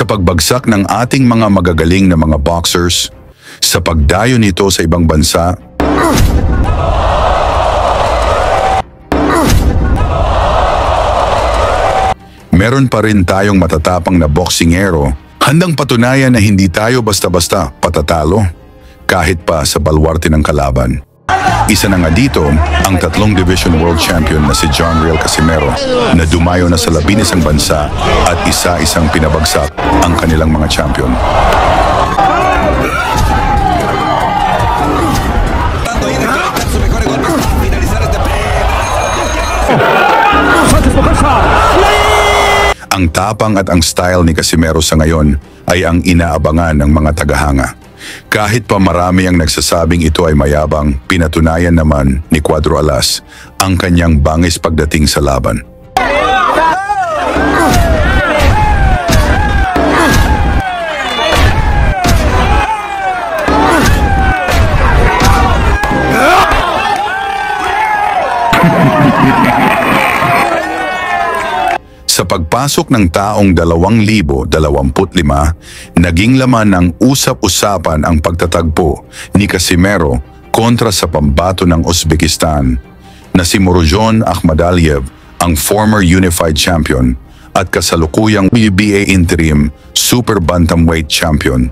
pagbagsak ng ating mga magagaling na mga boxers, sa pagdayo nito sa ibang bansa, meron pa rin tayong matatapang na boksingero, handang patunayan na hindi tayo basta-basta patatalo, kahit pa sa balwarte ng kalaban. Isa na nga dito ang 3 Division World Champion na si John Riel Casimero na dumayo na sa 11 bansa at isa-isang pinabagsak ang kanilang mga champion. Ang tapang at ang style ni Casimero sa ngayon ay ang inaabangan ng mga tagahanga. Kahit pa marami ang nagsasabing ito ay mayabang, pinatunayan naman ni Cuadro Alas ang kanyang bangis pagdating sa laban. Sa pagpasok ng taong 2025, naging laman ng usap-usapan ang pagtatagpo ni Casimero kontra sa pambato ng Uzbekistan na si Murodjon Akhmadaliev, ang former unified champion at kasalukuyang WBA interim super bantamweight champion.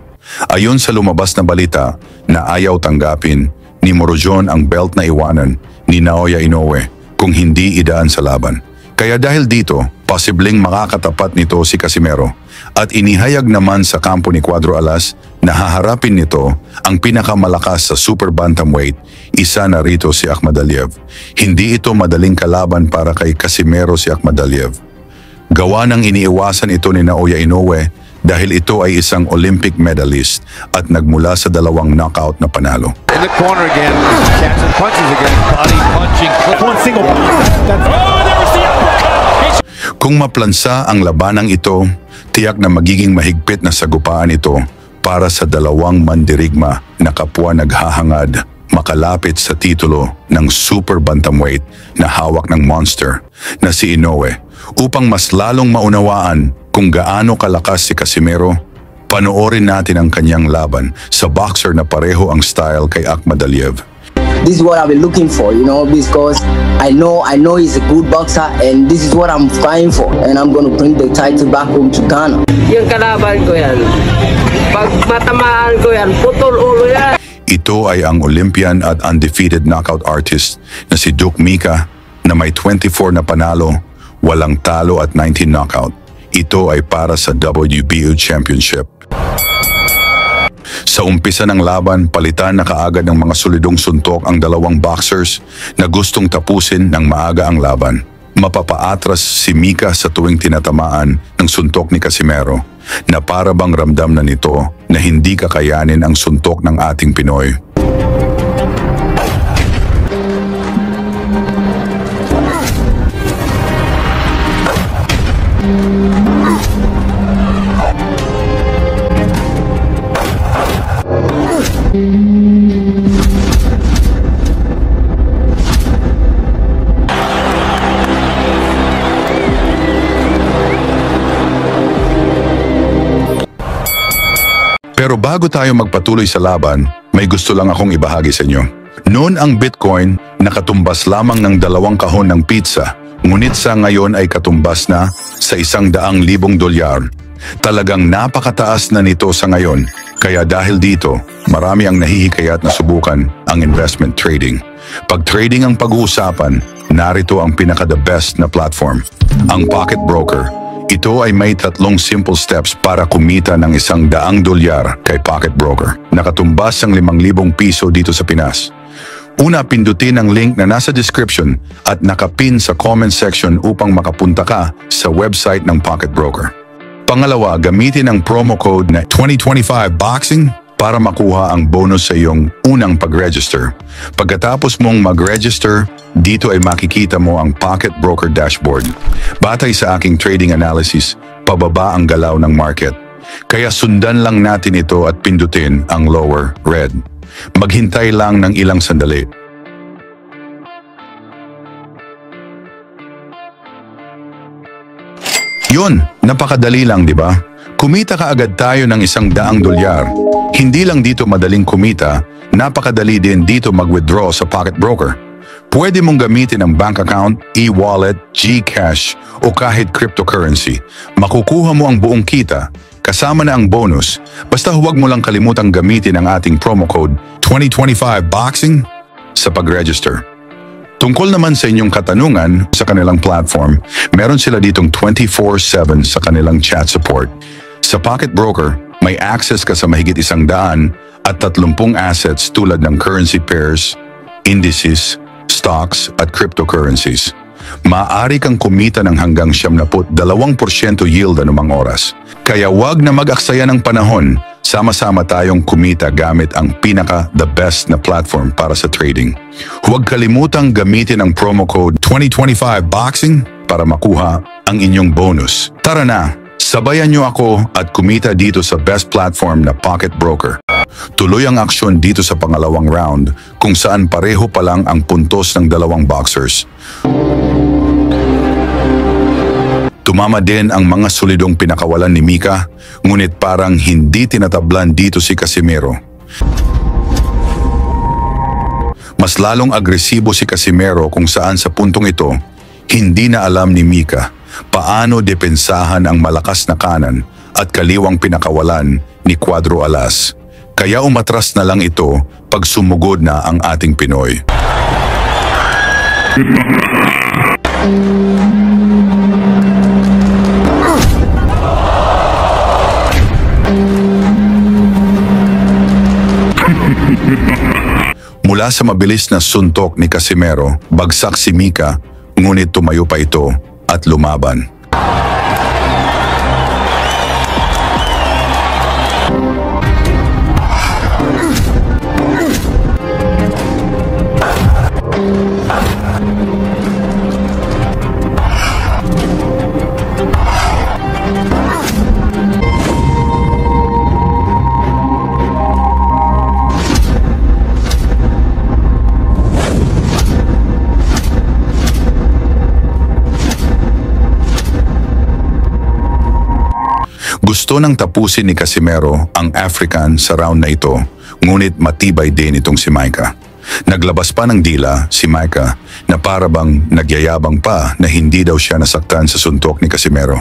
Ayon sa lumabas na balita na ayaw tanggapin ni Murodjon ang belt na iwanan ni Naoya Inoue kung hindi idaan sa laban. Kaya dahil dito, posibleng makakatapat nito si Casimero at inihayag naman sa kampo ni Cuadro Alas na haharapin nito ang pinakamalakas sa super bantamweight, isa na rito si Akhmadaliev. Hindi ito madaling kalaban para kay Casimero si Akhmadaliev. Gawa ng iniiwasan ito ni Naoya Inoue dahil ito ay isang Olympic medalist at nagmula sa 2 knockout na panalo. In the corner again, catching punches again, body punching. One single Kung maplansa ang labanang ito, tiyak na magiging mahigpit na sagupaan ito para sa 2 mandirigma na kapwa naghahangad makalapit sa titulo ng super bantamweight na hawak ng monster na si Inoue. Upang mas lalong maunawaan kung gaano kalakas si Casimero, panoorin natin ang kanyang laban sa boxer na pareho ang style kay Akhmadaliev. This is what I've been looking for, because I know he's a good boxer and this is what I'm fighting for, and I'm gonna bring the title back home to Ghana. Yung kalaban ko yan, pag matamaan ko yan, putol ulo yan. Ito ay ang Olympian at undefeated knockout artist na si Duke Mika na may 24 na panalo, walang talo at 19 knockout. Ito ay para sa WBO Championship. Sa umpisa ng laban, palitan na kaagad ng mga solidong suntok ang 2 boxers na gustong tapusin ng maaga ang laban. Mapapaatras si Mika sa tuwing tinatamaan ng suntok ni Casimero na para bang ramdam na nito na hindi kakayanin ang suntok ng ating Pinoy. Pero bago tayo magpatuloy sa laban, may gusto lang akong ibahagi sa inyo. Noon ang Bitcoin nakatumbas lamang ng 2 kahon ng pizza, ngunit sa ngayon ay katumbas na sa $100,000. Talagang napakataas na nito sa ngayon, kaya dahil dito, marami ang nahihikayat na subukan ang investment trading. Pag trading ang pag-uusapan, narito ang pinaka-the best na platform, ang Pocket Broker. Ito ay may 3 simple steps para kumita ng $100,000 kay Pocket Broker. Nakatumbas ang 5,000 piso dito sa Pinas. Una, pindutin ang link na nasa description at nakapin sa comment section upang makapunta ka sa website ng Pocket Broker. Pangalawa, gamitin ang promo code na 2025BOXING para makuha ang bonus sa iyong unang pag-register. Pagkatapos mong mag-register, dito ay makikita mo ang Pocket Broker dashboard. Batay sa aking trading analysis, pababa ang galaw ng market. Kaya sundan lang natin ito at pindutin ang lower red. Maghintay lang ng ilang sandali. Yun, napakadali lang, di ba? Kumita ka agad tayo ng $100. Hindi lang dito madaling kumita, napakadali din dito mag-withdraw sa Pocket Broker. Pwede mong gamitin ang bank account, e-wallet, GCash o kahit cryptocurrency. Makukuha mo ang buong kita, kasama na ang bonus. Basta huwag mo lang kalimutang gamitin ang ating promo code 2025BOXING sa pag-register. Tungkol naman sa inyong katanungan sa kanilang platform, meron sila ditong 24/7 sa kanilang chat support. Sa Pocket Broker, may access ka sa mahigit 130 assets tulad ng currency pairs, indices, stocks at cryptocurrencies. Maaari kang kumita ng hanggang 72% yield anumang oras. Kaya wag na mag-aksaya ng panahon, sama-sama tayong kumita gamit ang the best na platform para sa trading. Huwag kalimutang gamitin ang promo code 2025BOXING para makuha ang inyong bonus. Tara na, sabayan niyo ako at kumita dito sa best platform na Pocket Broker. Tuloy ang aksyon dito sa pangalawang round kung saan pareho pa lang ang puntos ng dalawang boxers. Tumama din ang mga solidong pinakawalan ni Mika, ngunit parang hindi tinatablan dito si Casimero. Mas lalong agresibo si Casimero kung saan sa puntong ito, hindi na alam ni Mika paano depensahan ang malakas na kanan at kaliwang pinakawalan ni Cuadro Alas. Kaya umatras na lang ito pag sumugod na ang ating Pinoy. Mula sa mabilis na suntok ni Casimero, bagsak si Mika, ngunit tumayo pa ito at lumaban. Gusto nang tapusin ni Casimero ang African sa round na ito, ngunit matibay din itong si Micah. Naglabas pa ng dila si Micah na para bang nagyayabang pa na hindi daw siya nasaktan sa suntok ni Casimero.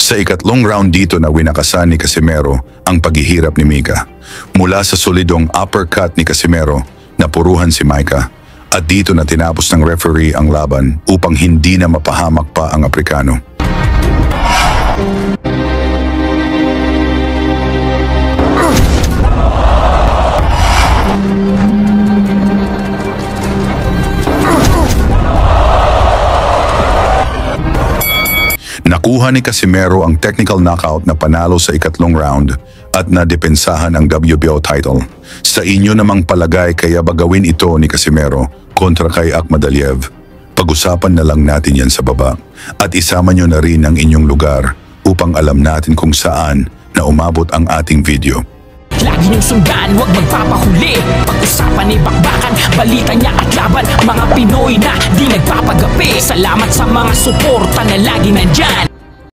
Sa ikatlong round dito na winakasan ni Casimero ang paghihirap ni Mika. Mula sa solidong uppercut ni Casimero, napuruhan si Micah. At dito na tinapos ng referee ang laban upang hindi na mapahamak pa ang Aprikano. Nakuha ni Casimero ang technical knockout na panalo sa ikatlong round at nadepensahan ang WBO title. Sa inyo namang palagay kaya ba gawin ito ni Casimero kontra kay Akhmadaliev? Pag-usapan na lang natin yan sa baba at isama nyo na rin ang inyong lugar upang alam natin kung saan na umabot ang ating video. Lagi niyong sundan, huwag magpapahuli. Pag-usapan ni bakbakan, balita niya at laban. Mga Pinoy na di nagpapagapi. Salamat sa mga suporta na lagi nandyan.